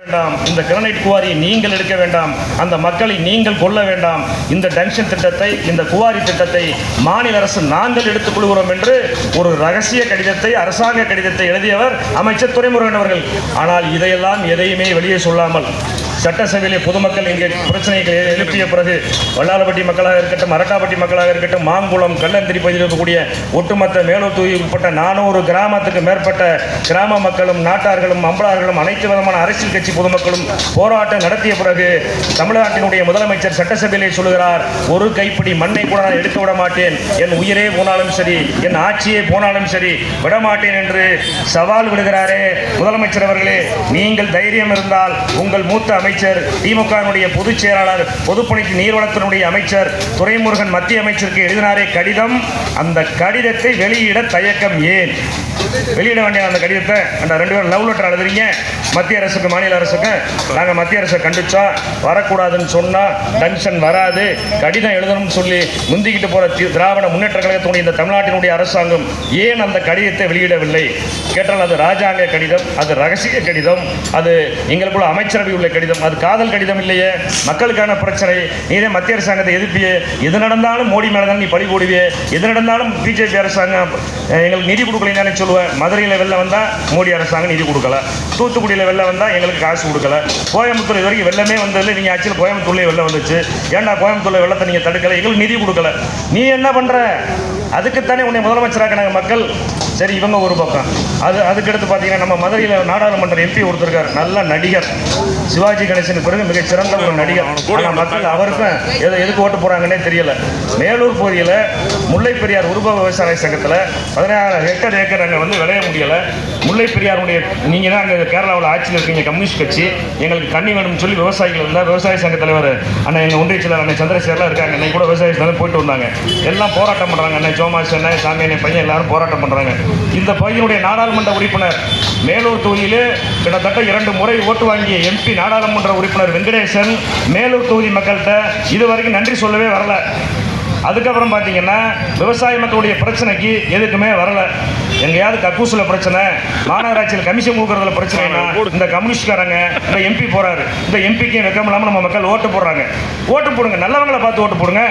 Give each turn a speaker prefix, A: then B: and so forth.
A: வேண்டாம், இந்த கிரானைட் குவாரியை நீங்கள் எடுக்க வேண்டாம், அந்த மக்களை நீங்கள் கொல்ல வேண்டாம், இந்த டங்ஷன் திட்டத்தை, இந்த குவாரி திட்டத்தை மாநில அரசு நாங்கள் எடுத்துக் கொள்கிறோம் என்று ஒரு ரகசிய கடிதத்தை, அரசாங்க கடிதத்தை எழுதியவர் அமைச்சர் துரைமுருகன் அவர்கள். ஆனால் இதையெல்லாம் எதையுமே வெளியே சொல்லாமல் சட்டசபையிலே பொதுமக்கள் இங்கே பிரச்சனைகளை எழுப்பிய பிறகு வல்லாளப்பட்டி மக்களாக இருக்கட்டும், அரட்டாப்பட்டி மக்களாக இருக்கட்டும், மாங்குளம், கல்லந்திரி பகுதியில் இருக்கக்கூடிய ஒட்டுமொத்த மேலூர் தொகுதியில் உட்பட்ட 400 கிராமத்துக்கு மேற்பட்ட கிராம மக்களும் நாட்டார்களும் அம்பலார்களும் அனைத்து விதமான அரசியல் கட்சி பொதுமக்களும் போராட்டம் நடத்திய பிறகு தமிழ்நாட்டினுடைய முதலமைச்சர் சட்டசபையிலே சொல்லுகிறார், ஒரு கைப்பிடி மண்ணை கூட நான் எடுக்க விட மாட்டேன், என் உயிரே போனாலும் சரி, என் ஆட்சியே போனாலும் சரி விடமாட்டேன் என்று சவால் விடுகிறாரே. முதலமைச்சர் அவர்களே, நீங்கள் தைரியம் இருந்தால் உங்கள் மூத்த அமைச்சர் திமுக பொதுச் செயலாளர் பொதுப்பணிக்கு நீர்வளத்தினுடைய அமைச்சர் துரைமுருகன் மத்திய அமைச்சருக்கு எழுதினாரே கடிதம், அந்த கடிதத்தை வெளியிட தயக்கம் ஏன்? வெளியிட வேண்டிய அந்த கடிதத்தை அந்த 2 பேரும் லவ் லெட்டர் எழுதுறீங்க மத்திய அரசுக்கு மாநில அரசுக்கு. நாங்கள் மத்திய அரசை கண்டிச்சா வரக்கூடாதுன்னு சொன்னால் டங்ஷன் வராது, கடிதம் எழுதணும்னு சொல்லி முந்திக்கிட்டு போகிற திராவிட முன்னேற்ற கழகத்தினுடைய இந்த தமிழ்நாட்டினுடைய அரசாங்கம் ஏன் அந்த கடிதத்தை வெளியிடவில்லை கேட்டால் அது ராஜாங்க கடிதம், அது ரகசிய கடிதம், அது எங்களுக்குள்ள அமைச்சரவை உள்ள கடிதம், அது காதல் கடிதம் இல்லையே. மக்களுக்கான பிரச்சனை, நீதே மத்திய அரசாங்கத்தை எதிர்ப்பியே, எது நடந்தாலும் மோடி மேலே தான் நீ பழி போடுவியே, எது நடந்தாலும் பிஜேபி அரசாங்கம் எங்களுக்கு நிதி கொடுக்கலைன்னு தானே சொல்லுவேன். மதுரையில் வெள்ளம் வந்தால் மோடி அரசாங்கம் நிதி கொடுக்கல, தூத்துக்குடியில் வெள்ளம் வந்தால் எங்களுக்கு காசு கொடுக்கல, கோயம்புத்தூர் இது வரைக்கும் வெள்ளமே வந்ததில்லை, நீங்கள் ஆக்சுவலி கோயம்புத்தூர்லேயே வெள்ளம் வந்துச்சு, ஏன்டா கோயம்புத்தூரில் வெள்ளத்தை நீங்கள் தடுக்கலை, எங்களுக்கு நிதி கொடுக்கல, நீ என்ன பண்ணுற? அதுக்குத்தானே உன்னை முதலமைச்சராக்கினாங்க மக்கள். சரி, இவங்க ஒரு பக்கம். அதுக்கடுத்து பார்த்தீங்கன்னா நம்ம மதுரையில் நாடாளுமன்ற எம்பி ஒருத்தருக்கார், நல்ல நடிகர், சிவாஜி கணேசனுக்கு பிறகு மிகச்சிறந்த ஒரு நடிகர். ஆனால் மக்கள் அவருக்கும் எதுக்கு ஓட்டு போகிறாங்கன்னே தெரியல. மேலூர் பகுதியில் முல்லை பெரியார் உருவ விவசாய சங்கத்தில் 16 ஹெக்டர் ஏக்கர் அங்கே வந்து விளைய முடியலை. முல்லை பெரியாருடைய நீங்கள் தான் அங்கே கேரளாவில் ஆட்சியில் இருக்கீங்க கம்யூனிஸ்ட் கட்சி, எங்களுக்கு தண்ணி வேணும்னு சொல்லி விவசாயிகள் இருந்தால் விவசாய சங்க தலைவர் அண்ணன் எங்கள் ஒன்றிய செயலர் அண்ணன் சந்திரசேகர்லாம் இருக்காங்க. அன்னைக்கு கூட விவசாய சங்கம் போயிட்டு வந்தாங்க, எல்லாம் போராட்டம் பண்ணுறாங்க. அண்ணன் சோமாஸ் அண்ணன் சாமி அண்ணன் பையன் எல்லாரும் போராட்டம் பண்ணுறாங்க. இந்த பகுதியினுடைய நாடாளுமன்ற உறுப்பினர் மேலூர் தொகுதியில் கிட்டத்தட்ட 2 முறை ஓட்டு வாங்கிய எம்பி நாடாளுமன்ற உறுப்பினர் வெங்கடேசன் மேலூர் தொகுதி மக்கள்கிட்ட இதுவரைக்கும் நன்றி சொல்லவே வரல. அதுக்கப்புறம் பார்த்தீங்கன்னா விவசாய மக்களுடைய பிரச்சனைக்கு எதுக்குமே வரல. எங்கேயாவது கக்கூசில் பிரச்சனை, மாநகராட்சியில் கமிஷன் கொடுக்குறதுல பிரச்சனைனா இந்த கம்யூனிஸ்ட்காரங்க இந்த எம்பி போகிறாரு, இந்த எம்பிக்கு வெக்கம் இல்லாமல் நம்ம மக்கள் ஓட்டு போடுறாங்க. ஓட்டு போடுங்க, நல்லவங்களை பார்த்து ஓட்டு போடுங்க.